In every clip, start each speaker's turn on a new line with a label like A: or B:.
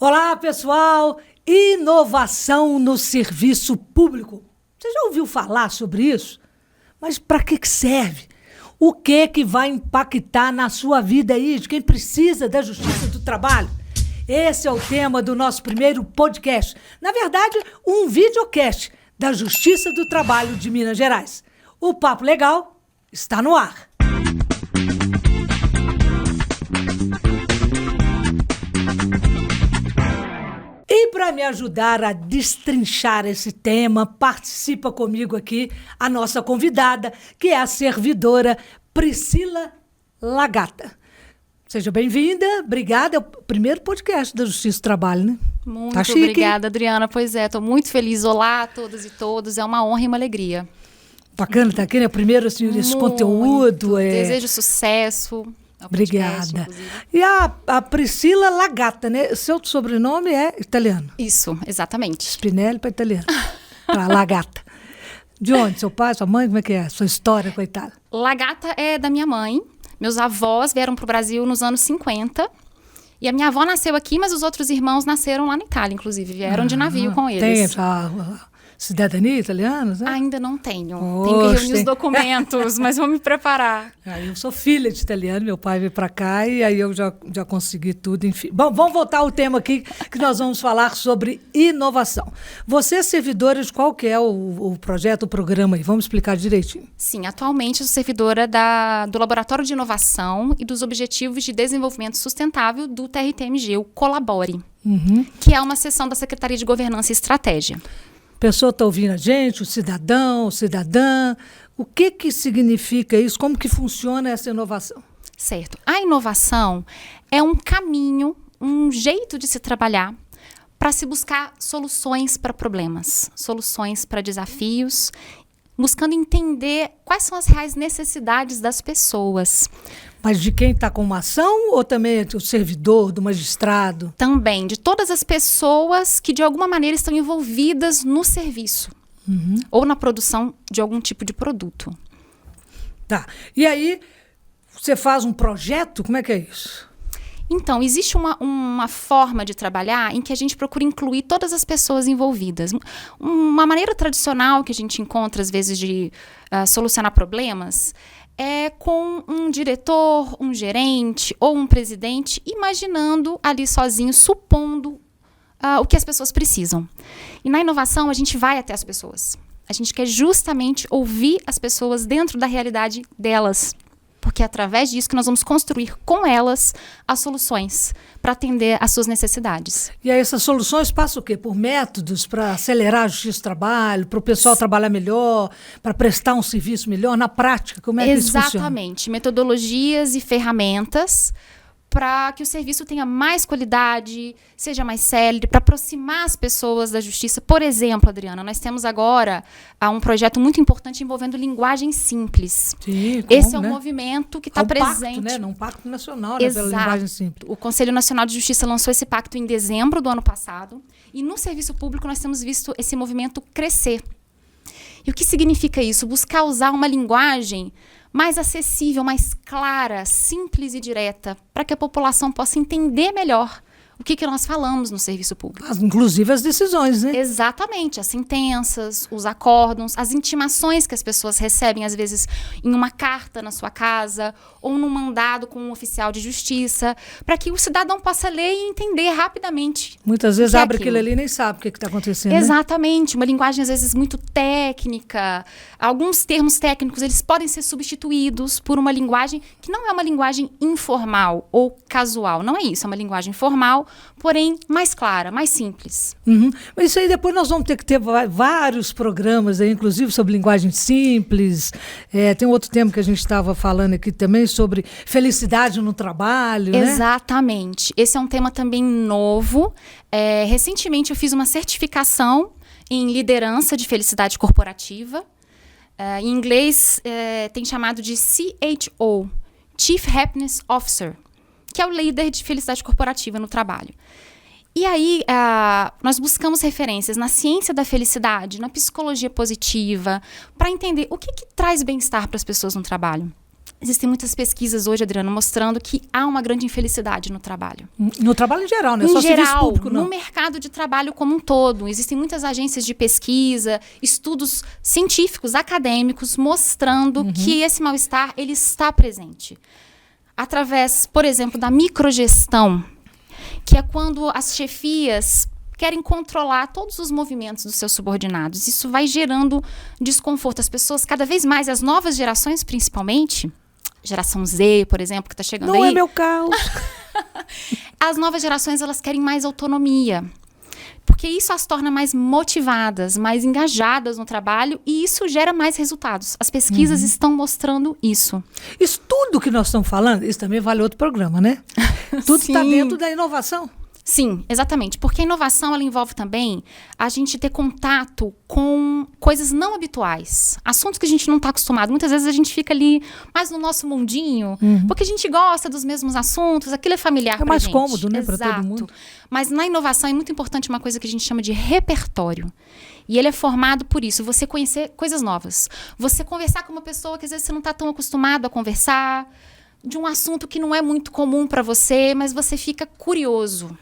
A: Olá, pessoal! Inovação no serviço público. Você já ouviu falar sobre isso? Mas para que serve? O que vai impactar na sua vida aí, de quem precisa da justiça do trabalho? Esse é o tema do nosso primeiro podcast. Na verdade, um videocast da Justiça do Trabalho de Minas Gerais. O Papo Legal está no ar. E para me ajudar a destrinchar esse tema, participa comigo aqui a nossa convidada, que é a servidora Priscila Lagata. Seja bem-vinda, obrigada. É o primeiro podcast da Justiça do Trabalho, né?
B: Muito
A: tá chique,
B: obrigada, Adriana. Pois é, estou muito feliz. Olá a todas e todos, é uma honra e uma alegria.
A: Bacana estar aqui, né? Primeiro, assim, esse conteúdo.
B: Desejo sucesso.
A: Obrigada. E a Priscila Lagata, né? Seu sobrenome é italiano?
B: Isso, exatamente.
A: Spinelli para italiano. Para Lagata. De onde? Seu pai, sua mãe? Como é que é? Sua história, coitada?
B: Lagata é da minha mãe. Meus avós vieram para o Brasil nos anos 50. E a minha avó nasceu aqui, mas os outros irmãos nasceram lá na Itália, inclusive. Vieram de navio com eles.
A: Tem a cidadania italiana? Né?
B: Ainda não tenho. Tenho que reunir os documentos, mas vou me preparar.
A: Eu sou filha de italiano, meu pai veio para cá e aí eu já consegui tudo, enfim. Bom, vamos voltar ao tema aqui, que nós vamos falar sobre inovação. Você é servidora de qual que é o projeto, o programa aí? Vamos explicar direitinho.
B: Sim, atualmente eu sou servidora do Laboratório de Inovação e dos Objetivos de Desenvolvimento Sustentável do TRT-MG, o Colabore, que é uma seção da Secretaria de Governança e Estratégia.
A: A pessoa está ouvindo a gente, o cidadão, o cidadã. O que significa isso? Como que funciona essa inovação?
B: Certo. A inovação é um caminho, um jeito de se trabalhar para se buscar soluções para problemas, soluções para desafios, buscando entender quais são as reais necessidades das pessoas.
A: Mas de quem está com uma ação ou também do servidor, do magistrado?
B: Também, de todas as pessoas que de alguma maneira estão envolvidas no serviço ou na produção de algum tipo de produto.
A: Tá. E aí, você faz um projeto? Como é que é isso?
B: Então, existe uma forma de trabalhar em que a gente procura incluir todas as pessoas envolvidas. Uma maneira tradicional que a gente encontra, às vezes, de solucionar problemas é com um diretor, um gerente ou um presidente imaginando ali sozinho, supondo o que as pessoas precisam. E na inovação, a gente vai até as pessoas. A gente quer justamente ouvir as pessoas dentro da realidade delas. Porque é através disso que nós vamos construir com elas as soluções para atender às suas necessidades.
A: E aí essas soluções passam o quê? Por métodos para acelerar a justiça do trabalho, para o pessoal trabalhar melhor, para prestar um serviço melhor? Na prática, como é que isso funciona?
B: Exatamente. Metodologias e ferramentas para que o serviço tenha mais qualidade, seja mais célere, para aproximar as pessoas da justiça. Por exemplo, Adriana, nós temos agora um projeto muito importante envolvendo linguagem simples.
A: Sim,
B: esse é um movimento que está presente.
A: Pacto, né? Um pacto nacional, né, pela linguagem simples.
B: O Conselho Nacional de Justiça lançou esse pacto em dezembro do ano passado. E no serviço público nós temos visto esse movimento crescer. E o que significa isso? Buscar usar uma linguagem mais acessível, mais clara, simples e direta, para que a população possa entender melhor o que nós falamos no serviço público.
A: Inclusive as decisões, né?
B: Exatamente, as sentenças, os acórdãos, as intimações que as pessoas recebem, às vezes, em uma carta na sua casa ou num mandado com um oficial de justiça, para que o cidadão possa ler e entender rapidamente.
A: Muitas vezes abre aquilo ali e nem sabe o que está acontecendo.
B: Exatamente, uma linguagem às vezes muito técnica. Alguns termos técnicos, eles podem ser substituídos por uma linguagem que não é uma linguagem informal ou casual. Não é isso, é uma linguagem formal, porém mais clara, mais simples.
A: Mas isso aí depois nós vamos ter vários programas aí, inclusive sobre linguagem simples. Tem outro tema que a gente estava falando aqui também sobre felicidade no trabalho, né?
B: Exatamente. Esse é um tema também novo. Recentemente eu fiz uma certificação em liderança de felicidade corporativa. Em inglês tem chamado de CHO, Chief Happiness Officer, que é o líder de felicidade corporativa no trabalho. E aí, nós buscamos referências na ciência da felicidade, na psicologia positiva, para entender o que traz bem-estar para as pessoas no trabalho. Existem muitas pesquisas hoje, Adriana, mostrando que há uma grande infelicidade no trabalho.
A: No trabalho em geral, né?
B: Em
A: Só serviço
B: geral,
A: público, não.
B: no mercado de trabalho como um todo. Existem muitas agências de pesquisa, estudos científicos, acadêmicos, mostrando que esse mal-estar ele está presente. Através, por exemplo, da microgestão, que é quando as chefias querem controlar todos os movimentos dos seus subordinados. Isso vai gerando desconforto. As pessoas, cada vez mais, as novas gerações, principalmente, geração Z, por exemplo, que está chegando aí.
A: Não é meu caos.
B: As novas gerações, elas querem mais autonomia. Porque isso as torna mais motivadas, mais engajadas no trabalho e isso gera mais resultados. As pesquisas estão mostrando isso.
A: Isso tudo que nós estamos falando, isso também vale outro programa, né? Tudo está dentro da inovação.
B: Sim, exatamente. Porque a inovação, ela envolve também a gente ter contato com coisas não habituais. Assuntos que a gente não está acostumado. Muitas vezes a gente fica ali mais no nosso mundinho, porque a gente gosta dos mesmos assuntos, aquilo é familiar pra gente.
A: É mais cômodo, né, para todo mundo.
B: Mas na inovação é muito importante uma coisa que a gente chama de repertório. E ele é formado por isso, você conhecer coisas novas. Você conversar com uma pessoa que às vezes você não está tão acostumado a conversar, de um assunto que não é muito comum para você, mas você fica curioso.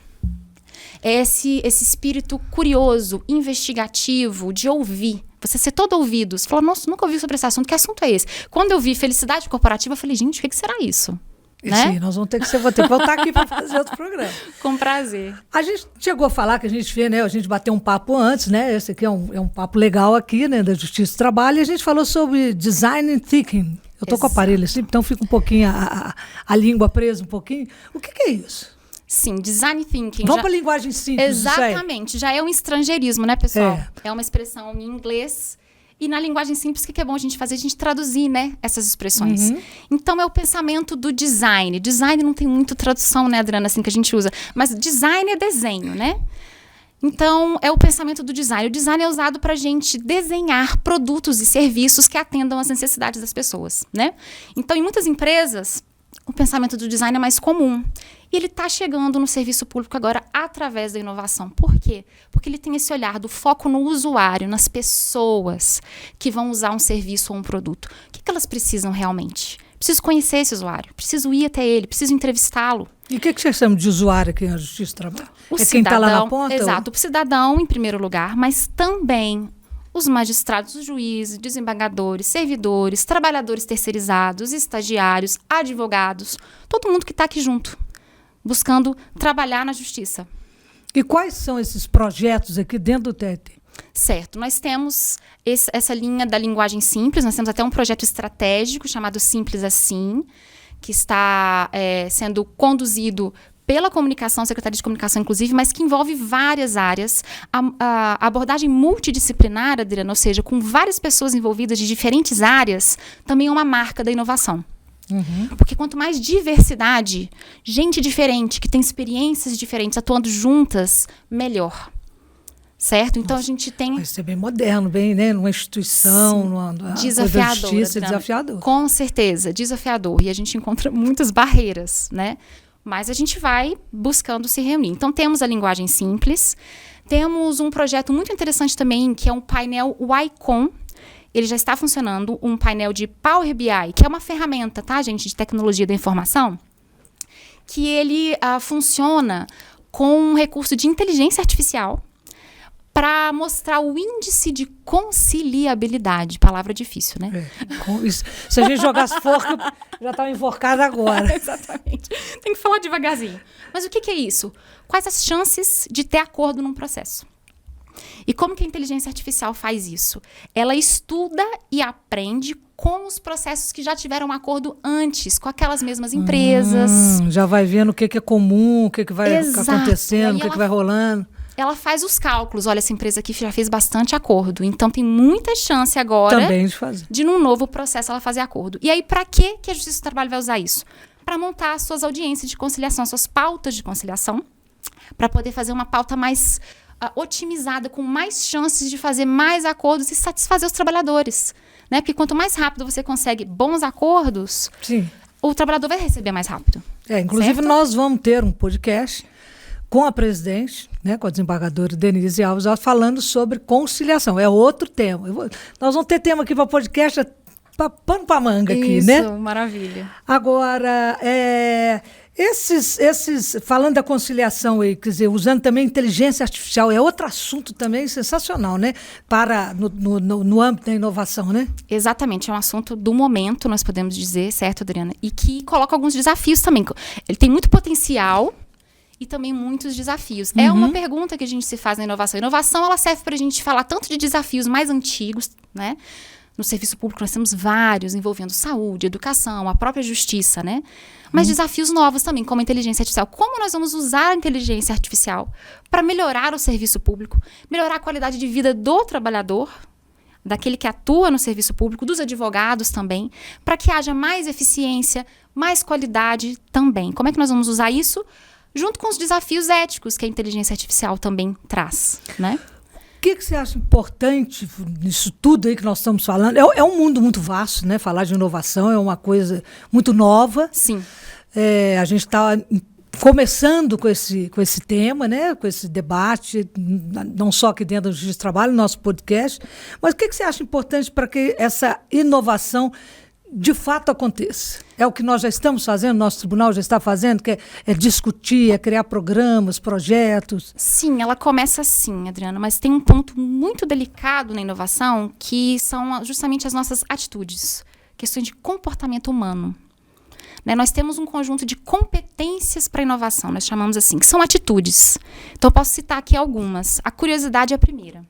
B: Esse espírito curioso, investigativo, de ouvir. Você ser todo ouvido. Você fala, nossa, nunca ouvi sobre esse assunto. Que assunto é esse? Quando eu vi felicidade corporativa, eu falei, gente, o que será isso? Né?
A: Sim, vou ter que voltar aqui para fazer outro programa.
B: Com prazer.
A: A gente chegou a falar que a gente fez, né? A gente bateu um papo antes, né? Esse aqui é um papo legal aqui, né? Da Justiça do Trabalho. E a gente falou sobre design thinking. Eu tô com o aparelho assim, então fica um pouquinho a língua presa um pouquinho. O que é isso?
B: Sim, design thinking.
A: Vamos para a linguagem simples.
B: Exatamente. Já é um estrangeirismo, né, pessoal? É uma expressão em inglês. E na linguagem simples, o que é bom a gente fazer? A gente traduzir, né, essas expressões. Então, é o pensamento do design. Design não tem muito tradução, né, Adriana, assim, que a gente usa. Mas design é desenho, né? Então, é o pensamento do design. O design é usado para a gente desenhar produtos e serviços que atendam às necessidades das pessoas, né? Então, em muitas empresas, o pensamento do design é mais comum. E ele está chegando no serviço público agora através da inovação. Por quê? Porque ele tem esse olhar do foco no usuário, nas pessoas que vão usar um serviço ou um produto. O que elas precisam realmente? Preciso conhecer esse usuário, preciso ir até ele, preciso entrevistá-lo.
A: E o que você chama de usuário aqui na Justiça do Trabalho?
B: O
A: cidadão, quem está lá na ponta?
B: Exato, o cidadão em primeiro lugar, mas também os magistrados, os juízes, desembargadores, servidores, trabalhadores terceirizados, estagiários, advogados, todo mundo que está aqui junto, buscando trabalhar na justiça.
A: E quais são esses projetos aqui dentro do TRT?
B: Certo, nós temos essa linha da linguagem simples, nós temos até um projeto estratégico chamado Simples Assim, que está sendo conduzido pela comunicação, Secretaria de Comunicação, inclusive, mas que envolve várias áreas. A abordagem multidisciplinar, Adriana, ou seja, com várias pessoas envolvidas de diferentes áreas, também é uma marca da inovação. Porque quanto mais diversidade, gente diferente, que tem experiências diferentes, atuando juntas, melhor. Certo? Então, a gente tem...
A: Vai ser bem moderno, bem, né? Numa instituição, numa
B: desafiador,
A: justiça, desafiador.
B: Com certeza, desafiador. E a gente encontra muitas barreiras, né? Mas a gente vai buscando se reunir. Então, temos a linguagem simples. Temos um projeto muito interessante também, que é um painel YCon. Ele já está funcionando, um painel de Power BI, que é uma ferramenta, tá, gente, de tecnologia da informação, que ele funciona com um recurso de inteligência artificial para mostrar o índice de conciliabilidade. Palavra difícil, né?
A: Se a gente jogasse forca, já estava enforcada agora.
B: Exatamente. Tem que falar devagarzinho. Mas o que é isso? Quais as chances de ter acordo num processo? E como que a inteligência artificial faz isso? Ela estuda e aprende com os processos que já tiveram acordo antes, com aquelas mesmas empresas.
A: Já vai vendo o que é comum, o que vai acontecendo, o que vai rolando.
B: Ela faz os cálculos. Olha, essa empresa aqui já fez bastante acordo. Então, tem muita chance agora
A: também de fazer.
B: De num novo processo ela fazer acordo. E aí, para que a Justiça do Trabalho vai usar isso? Para montar as suas audiências de conciliação, as suas pautas de conciliação, para poder fazer uma pauta mais otimizada, com mais chances de fazer mais acordos e satisfazer os trabalhadores. Né? Porque quanto mais rápido você consegue bons acordos,
A: sim,
B: o trabalhador vai receber mais rápido.
A: Inclusive,
B: certo?
A: Nós vamos ter um podcast com a presidente, né, com a desembargadora Denise Alves, falando sobre conciliação. É outro tema. Nós vamos ter tema aqui para podcast pano para manga aqui,
B: Isso,
A: né?
B: maravilha.
A: Agora, falando da conciliação aí, quer dizer, usando também inteligência artificial, é outro assunto também sensacional, né? No âmbito da inovação, né?
B: Exatamente, é um assunto do momento, nós podemos dizer, certo, Adriana? E que coloca alguns desafios também. Ele tem muito potencial e também muitos desafios. É uma pergunta que a gente se faz na inovação. A inovação, ela serve para a gente falar tanto de desafios mais antigos, né? No serviço público nós temos vários envolvendo saúde, educação, a própria justiça, né? Mas desafios novos também, como a inteligência artificial. Como nós vamos usar a inteligência artificial para melhorar o serviço público, melhorar a qualidade de vida do trabalhador, daquele que atua no serviço público, dos advogados também, para que haja mais eficiência, mais qualidade também. Como é que nós vamos usar isso? Junto com os desafios éticos que a inteligência artificial também traz, né?
A: O que você acha importante nisso tudo aí que nós estamos falando? É um mundo muito vasto, né? Falar de inovação é uma coisa muito nova.
B: Sim.
A: A gente está começando com esse tema, né? Com esse debate, não só aqui dentro do Justiça do Trabalho, no nosso podcast. Mas o que você acha importante para que essa inovação de fato aconteça? É o que nós já estamos fazendo, nosso tribunal já está fazendo, que é discutir, é criar programas, projetos.
B: Sim, ela começa assim, Adriana, mas tem um ponto muito delicado na inovação, que são justamente as nossas atitudes, questões de comportamento humano. Né? Nós temos um conjunto de competências para a inovação, nós chamamos assim, que são atitudes. Então, eu posso citar aqui algumas. A curiosidade é a primeira.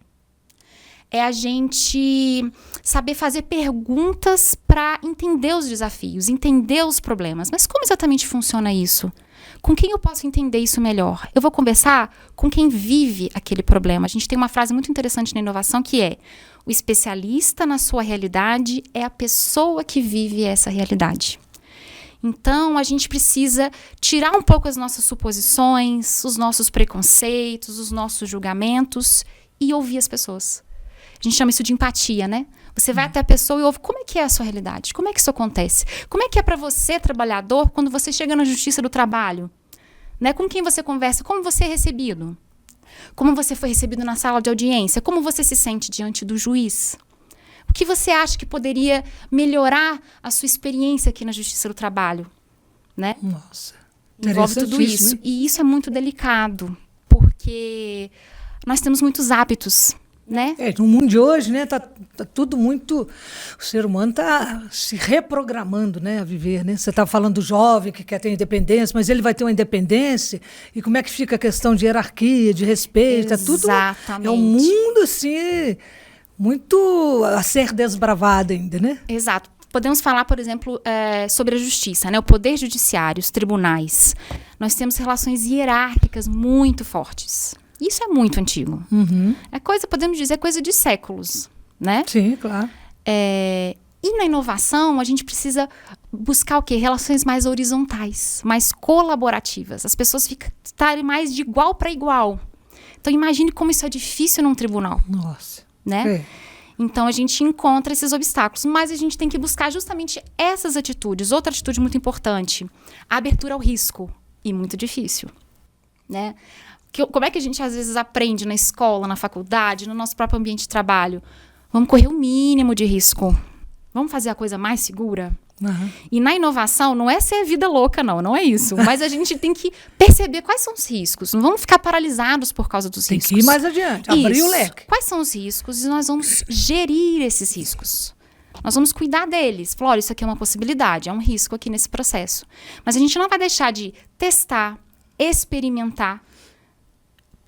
B: É a gente saber fazer perguntas para entender os desafios, entender os problemas. Mas como exatamente funciona isso? Com quem eu posso entender isso melhor? Eu vou conversar com quem vive aquele problema. A gente tem uma frase muito interessante na inovação que é: o especialista na sua realidade é a pessoa que vive essa realidade. Então, a gente precisa tirar um pouco as nossas suposições, os nossos preconceitos, os nossos julgamentos e ouvir as pessoas. A gente chama isso de empatia, né? Você vai até a pessoa e ouve como é que é a sua realidade, como é que isso acontece, como é que é para você, trabalhador, quando você chega na Justiça do Trabalho, né? Com quem você conversa, como você é recebido, como você foi recebido na sala de audiência, como você se sente diante do juiz. O que você acha que poderia melhorar a sua experiência aqui na Justiça do Trabalho, né?
A: Nossa,
B: envolve tudo isso. E isso é muito delicado, porque nós temos muitos hábitos, né?
A: No mundo de hoje, né, tá tudo muito... O ser humano está se reprogramando, né, a viver, né? Você está falando do jovem que quer ter independência, mas ele vai ter uma independência, e como é que fica a questão de hierarquia, de respeito?
B: Exatamente.
A: É um mundo, assim, muito a ser desbravado ainda, né?
B: Exato. Podemos falar, por exemplo, sobre a justiça, né? O poder judiciário, os tribunais. Nós temos relações hierárquicas muito fortes. Isso é muito antigo. Podemos dizer, coisa de séculos, né?
A: Sim, claro.
B: E na inovação, a gente precisa buscar o quê? Relações mais horizontais, mais colaborativas. As pessoas estarem mais de igual para igual. Então, imagine como isso é difícil num tribunal.
A: Nossa.
B: Né? Então, a gente encontra esses obstáculos, mas a gente tem que buscar justamente essas atitudes. Outra atitude muito importante, a abertura ao risco. E muito difícil, né? Como é que a gente, às vezes, aprende na escola, na faculdade, no nosso próprio ambiente de trabalho? Vamos correr o mínimo de risco. Vamos fazer a coisa mais segura? E na inovação, não é ser vida louca, não é isso. Mas a gente tem que perceber quais são os riscos. Não vamos ficar paralisados por causa dos riscos.
A: Tem que ir mais adiante, abrir o leque.
B: Quais são os riscos? E nós vamos gerir esses riscos. Nós vamos cuidar deles. Falar, olha, isso aqui é uma possibilidade, é um risco aqui nesse processo. Mas a gente não vai deixar de testar, experimentar,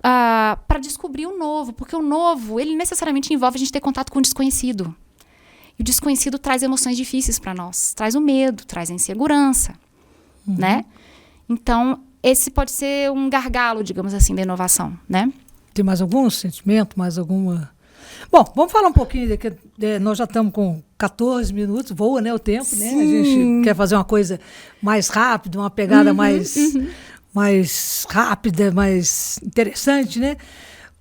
B: para descobrir o novo. Porque o novo, ele necessariamente envolve a gente ter contato com o desconhecido. E o desconhecido traz emoções difíceis para nós. Traz o medo, traz a insegurança, né? Então, esse pode ser um gargalo, digamos assim, da inovação, né?
A: Tem mais algum sentimento, mais alguma... Bom, vamos falar um pouquinho, nós já estamos com 14 minutos, voa, né, o tempo, né? A gente quer fazer uma coisa mais rápida, uma pegada mais rápida, mais interessante, né?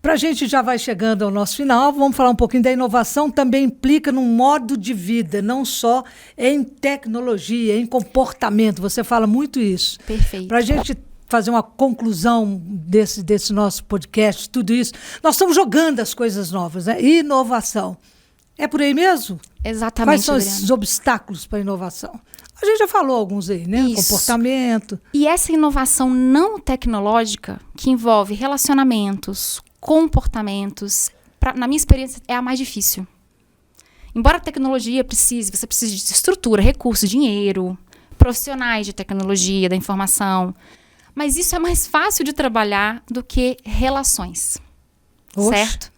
A: Para a gente já vai chegando ao nosso final, vamos falar um pouquinho da inovação, também implica num modo de vida, não só em tecnologia, em comportamento, você fala muito isso.
B: Perfeito.
A: Para a gente fazer uma conclusão desse nosso podcast, tudo isso, nós estamos jogando as coisas novas, né? Inovação É por aí mesmo?
B: Exatamente,
A: Quais são
B: Adriana.
A: esses obstáculos para a inovação? A gente já falou alguns aí, né?
B: Isso.
A: Comportamento.
B: E essa inovação não tecnológica, que envolve relacionamentos, comportamentos, na minha experiência, é a mais difícil. Embora a tecnologia você precise de estrutura, recursos, dinheiro, profissionais de tecnologia, da informação. Mas isso é mais fácil de trabalhar do que relações.
A: Oxe,
B: certo?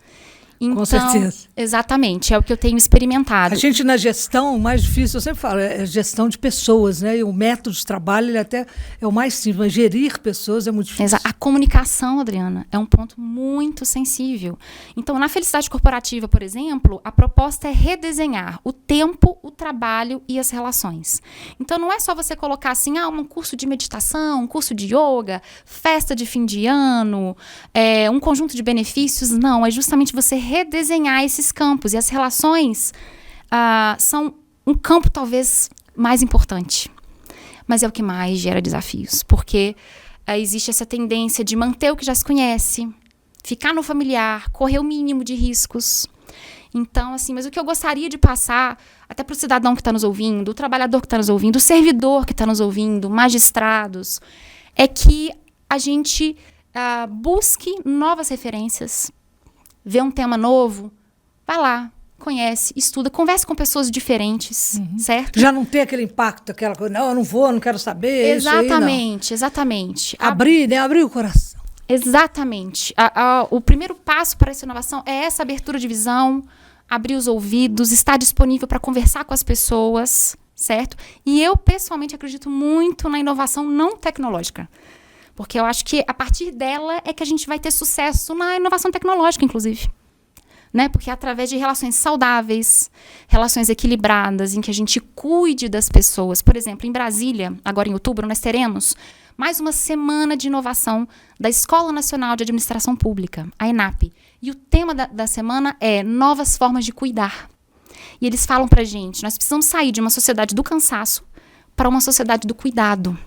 B: Então,
A: com certeza.
B: Exatamente, é o que eu tenho experimentado.
A: A gente, na gestão, o mais difícil, eu sempre falo, é gestão de pessoas, né? E o método de trabalho, ele até é o mais simples, mas gerir pessoas é muito difícil.
B: A comunicação, Adriana, é um ponto muito sensível. Então, na felicidade corporativa, por exemplo, a proposta é redesenhar o tempo, o trabalho e as relações. Então, não é só você colocar assim, um curso de meditação, um curso de yoga, festa de fim de ano, um conjunto de benefícios. Não, é justamente você redesenhar esses campos. E as relações são um campo talvez mais importante. Mas é o que mais gera desafios. Porque existe essa tendência de manter o que já se conhece, ficar no familiar, correr o mínimo de riscos. Então, assim, mas o que eu gostaria de passar, até para o cidadão que está nos ouvindo, o trabalhador que está nos ouvindo, o servidor que está nos ouvindo, magistrados, é que a gente busque novas referências, vê um tema novo, vai lá, conhece, estuda, converse com pessoas diferentes, certo?
A: Já não tem aquele impacto, aquela coisa, não, eu não vou, não quero saber.
B: Exatamente,
A: isso aí,
B: exatamente.
A: Abrir, né? Abrir o coração.
B: Exatamente. O primeiro passo para essa inovação é essa abertura de visão, abrir os ouvidos, estar disponível para conversar com as pessoas, certo? E eu, pessoalmente, acredito muito na inovação não tecnológica. Porque eu acho que a partir dela é que a gente vai ter sucesso na inovação tecnológica, inclusive. Né? Porque é através de relações saudáveis, relações equilibradas, em que a gente cuide das pessoas. Por exemplo, em Brasília, agora em outubro, nós teremos mais uma semana de inovação da Escola Nacional de Administração Pública, a ENAP. E o tema da semana é novas formas de cuidar. E eles falam pra gente, nós precisamos sair de uma sociedade do cansaço para uma sociedade do cuidado.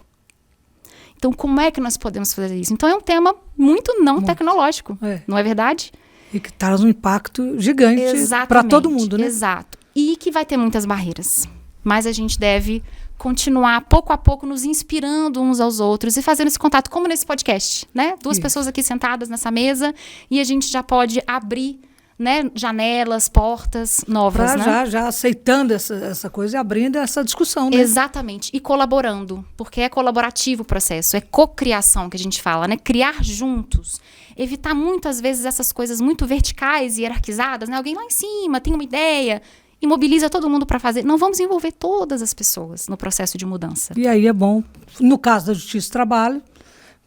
B: Então, como é que nós podemos fazer isso? Então, é um tema muito não tecnológico, não é verdade?
A: E que traz um impacto gigante para todo mundo, né?
B: Exato. E que vai ter muitas barreiras. Mas a gente deve continuar, pouco a pouco, nos inspirando uns aos outros e fazendo esse contato, como nesse podcast, né? Duas pessoas aqui sentadas nessa mesa e a gente já pode abrir, né, janelas, portas novas, né?
A: Já aceitando essa coisa e abrindo essa discussão, né?
B: Exatamente. E colaborando, porque é colaborativo o processo, é cocriação que a gente fala, né? Criar juntos. Evitar muitas vezes essas coisas muito verticais e hierarquizadas, né? Alguém lá em cima tem uma ideia e mobiliza todo mundo para fazer. Não vamos envolver todas as pessoas no processo de mudança.
A: E aí é bom, no caso da Justiça do Trabalho,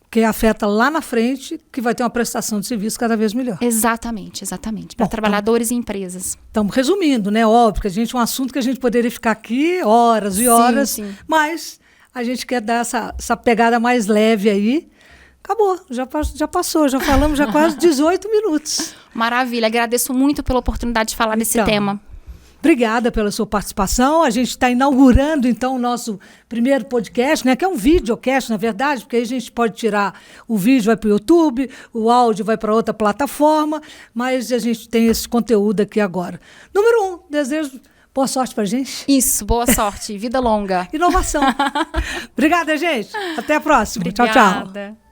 A: que afeta lá na frente, que vai ter uma prestação de serviço cada vez melhor.
B: Exatamente. Para trabalhadores e empresas.
A: Estamos resumindo, né? Óbvio que a gente é um assunto que a gente poderia ficar aqui horas e horas,
B: sim.
A: Mas a gente quer dar essa pegada mais leve aí. Acabou, já passou, já falamos já quase 18 minutos.
B: Maravilha, agradeço muito pela oportunidade de falar desse tema.
A: Obrigada pela sua participação. A gente está inaugurando, então, o nosso primeiro podcast, né? Que é um videocast, na verdade, porque aí a gente pode tirar o vídeo, vai para o YouTube, o áudio vai para outra plataforma, mas a gente tem esse conteúdo aqui agora. Número 1, desejo boa sorte para a gente.
B: Isso, boa sorte, vida longa.
A: Inovação. Obrigada, gente. Até a próxima.
B: Obrigada.
A: Tchau, tchau.